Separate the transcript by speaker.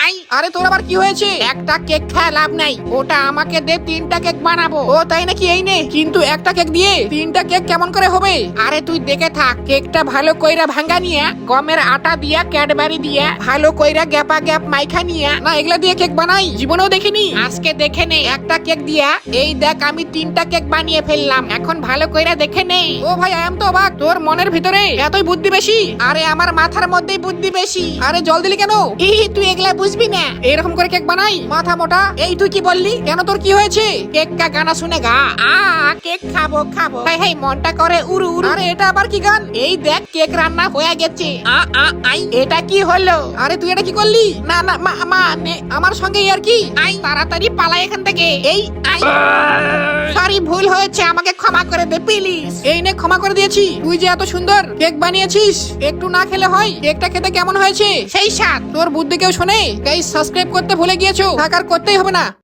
Speaker 1: I আরে তোর আবার কি হয়েছে? একটা কেক খায় লাভ নাই, ওটা আমাকে দে, 3টা কেক বানাবো। ও তাই নাকি? এই নে। কিন্তু একটা কেক দিয়ে 3টা কেক কেমন করে হবে? আরে তুই দেখে থাক, কেকটা ভালো কইরা ভাঙ্গা নিয়ে, গমের আটা দিয়া, ক্যাডবেরি দিয়া ভালো কইরা গ্যাপা গ্যাপ মাইখা নিয়ে না, এগুলা দিয়ে কেক বানাই জীবনেও দেখিনি, আজকে দেখে নে। একটা কেক দিয়া এই দেখ আমি 3টা কেক বানিয়ে ফেললাম, এখন ভালো কইরা দেখে নে। ও ভাই আই এম তো অবাক, তোর মনের ভিতরে এতই বুদ্ধি বেশি? আরে আমার মাথার মধ্যেই বুদ্ধি বেশি। আরে জল দিলি কেন? তুই এগুলা বুঝবি না, এরকম করে কেক বানাই মাথা মোটা। এই তুই কি বললি? কেন, তোর কি হয়েছে? কেক কা গানা শুনে গা কেক খাবো খাবো, হাই হাই মনটা করে উড়ু উড়ু। আরে এটা আবার কি গান? এই দেখ কেক রান্না হয়ে গেছে। আই এটা কি হলো? আরে তুই এটা কি করলি? না না মা আমার সঙ্গে আর কি। আই তাড়াতাড়ি পালাই এখান থেকে। এই আই সরি, ভুল হয়েছে, আমাকে ক্ষমা করে দে প্লিজ। এই নে, ক্ষমা করে দিয়েছি। তুই যে এত সুন্দর কেক বানিয়েছিস, একটু না খেলে হয়? কেকটা খেতে কেমন হয়েছে সেই স্বাদ? তোর বুদ্ধি কেউ শোনে? গাইস সাবস্ক্রাইব করতে ভুলে গিয়েছো, থাকার করতেই হবে না।